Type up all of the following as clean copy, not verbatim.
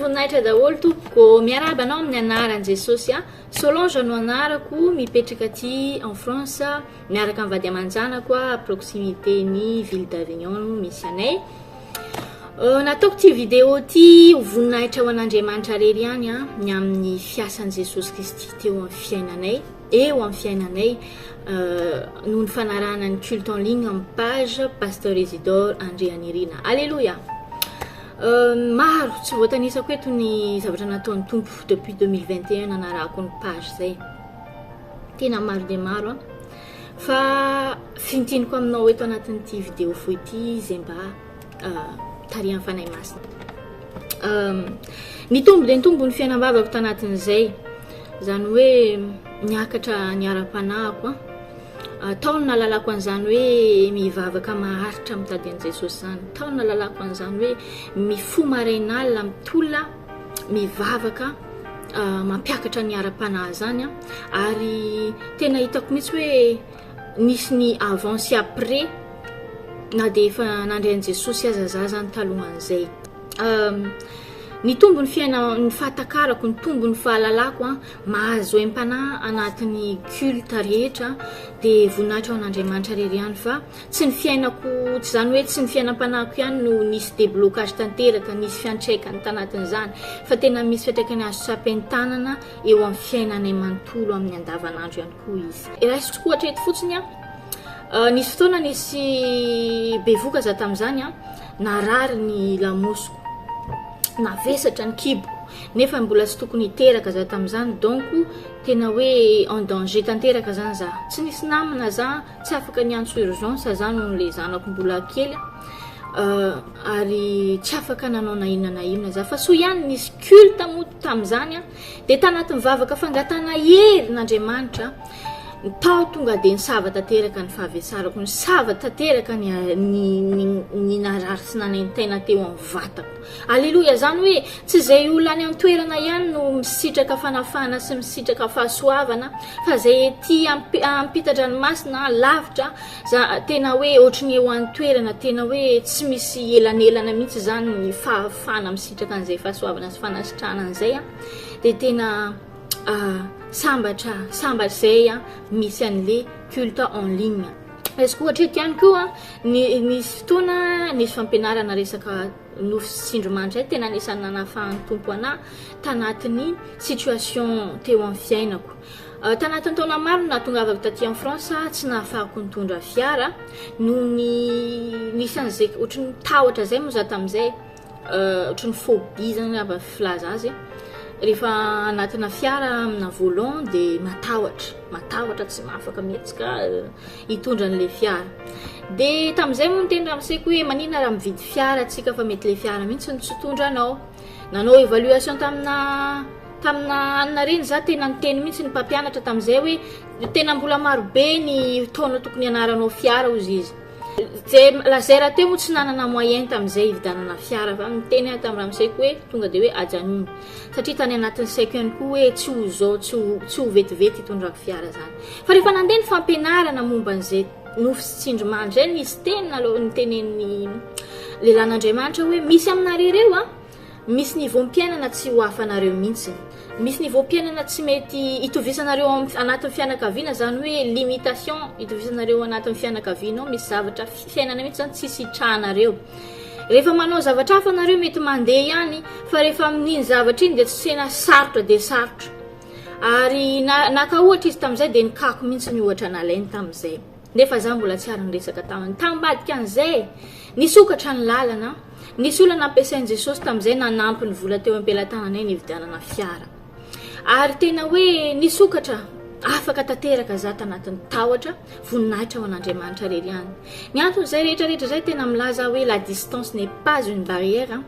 voninahitra daholo tompoko miaraba anao amin'ny anarany Jesosy a. Solange no anarako mipetraka aty en France miaraka amin'ny vady aman-janako a proximité ny ville d'Avignon misy anay. Nataoko ty vidéo ty ho voninahitra ho an'Andriamanitra rery ihany a ny amin'ny fiasan'i Jesosy Kristy teo amin'ny fiainanay amin'ny fiainanay noho ny fanarahana ny culte en ligne amin'ny page Pasteur Isidore André Anirina. Alléluia. Maro tsy voatanisako eto ny zavatra nataon'ny tompo depuis 2021 nanarahako ny page zay. Tena maro dia maro fa fintiniko aminao eto anatin'ity vidéo fohy ity zay mba tarihan'ny fanahy masina. Ny tombo dia ny tombo ny fiainam-bavako tanatin'izay zany hoe niakatra ny ara-panahiko taony nalalako an'izany hoe mivavaka maharitra mitady an'i Jesosy zany. Taony nalalako an'izany hoe mifo marainalina mitolona mivavaka mampiakatra ny ara-panahy zany ary tena hitako mihitsy hoe nisy ny avant sy après na dia efa nandray an'i Jesosy aza zany talohan'izay. Ny tombo ny fiaina ny fahatakarako ny tombo ny fahalalako mahazo em-panahy anatin'ny culte rehetra dia voninahitra ho an'Andriamanitra rery ihany fa tsy ny fiainako tsy zany hoe tsy ny fiainam-panahiko ihany no nisy déblocage tanteraka nisy fiantraikany tanatin'izany fa tena misy fiantraikany azo tsapain-tanana eo amin'ny fiainanay manontolo amin'ny andavanandro ihany koa izy. Raisiko ohatra eto fotsiny nisy fotoana nisy bevoka za tamin'izany narary ny lamosiko navesatra ny kiboko nefa mbola tsy tokony hiteraka za tamin'izany donc tena hoe en danger tanteraka zany za tsy nisy namana za tsy afaka niantso urgence za noho le zanako mbola kely ary tsy afaka nanao na inona za fa so ihany nisy culte moto tamin'izany dia tanatin'ny vavaka fangatana hery n'Andriamanitra tao tonga dia nisava tanteraka ny fahavetsarako nisava tanteraka ny narary sy nanentena teo amin'ny vatako. Alleluia. Zany hoe tsy zay olona any amin'ny toerana ihany no misitraka fanafana sy misitraka fahasoavana fa zay ty ampita-dranomasina lavitra tena hoe ohatry ny eo amin'ny toerana tena hoe tsy misy elanelana mihitsy zany ny fahafana misitraka an'izay fahasoavana sy fanasitrana an'izay dia tena sambatra zay misy an'le culte en ligne. Esiko ohatra eto ihany koa nisy fotoana nisy fampianarana resaka nofo sy tsindromanitra tena anisan'ny nanafahan'ny tompo anahy tanatin'ny situation teo amin'ny fiainako. Tanatin'ny taona maro natongavako taty en France tsy nahafahako nitondra fiara noho ny nisy an'izay ohatry ny tahotra zay moa za tamin'izay ohatry ny phobie zany ava filaza azy rehefa anatina fiara amina volant dia matahotra tsy mahafaka mihetsika hitondra an'ilay fiara dia tamin'izay moa nitendra amin'saiko hoe manina raha mividy fiara atsika fa mety ilay fiara mihitsy ny tsy tondranao. Nanao évaluation tamina anina reny za tena niteny mihitsy ny mpampianatra tamin'izay hoe tena mbola marobe ny taona tokony anaranao fiara ozy izy. Zay lazera teo moa tsy nanana moyen tamin'izay hividanana fiara fa miteny tamin'ny amin'saiko hoe tonga dia hoe ajanona satria tany anatin'ny saiko ihany koa hoe tsy ho zao tsy ho vetivety hitondrako fiara zany. Fa rehefa nandeha ny fampianarana momba an'izay nofo sy tsindromanitra zay nisy teny nitenen'ny lehilahin'Andriamanitra hoe misy aminareo ireo misy niveau mpiainana tsy ho hafanareo mihitsy. Misy niveau mpiainana tsy mety hitovisanareo anatin'ny fianakaviana zany hoe limitation hitovisanareo anatin'ny fianakaviana misy zavatra fiainana mihitsy zany tsisy hitrahanareo. Rehefa manao zavatra hafa nareo mety mandeha ihany fa rehefa amin'iny zavatra iny dia tsy tena sarotra dia sarotra. Ary naka ohatra izy tamin'izay dia nikako mihitsy ny ohatra nalainy tamin'izay. Nefa za mbola tsy ary niresaka taminy tambadika an'izay nisokatra ny lalana nisy olona nampiasain'i Jesosy tamin'izay nanampy ny vola teo am-pelantananay nividianana fiara. Ary tena hoe nisokatra afaka tanteraka za tanatin'ny tahotra voninahitra ho an'Andriamanitra rery ihany. Ny anton'izay rehetrarehetra zay tena milaza hoe la distance n'est pas une barrière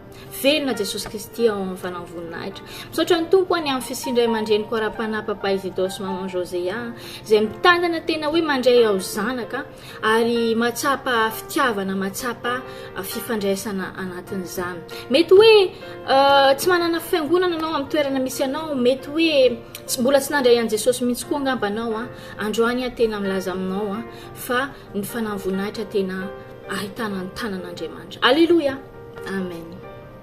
velona Jesosy Kristy ao amin'ny fanavoninahitra. Misaotra ny tompo any amin'ny fisindray aman-dreniko ara-panahy Papa Isidore sy Maman Josea zay mitandana tena hoe mandray ao zanaka ary matsapa fitiavana matsapa fifandraisana anatin'izany. Mety hoe tsy manana fiangonana anao amin'ny toerana misy anao mety hoe mbola tsy nandray an'i Jesosy mihitsy koa angamba anao androany tena milaza aminao fa ny fanavoninahitra tena ahitana ny tanan'Andriamanitra. Alleluia. Amen.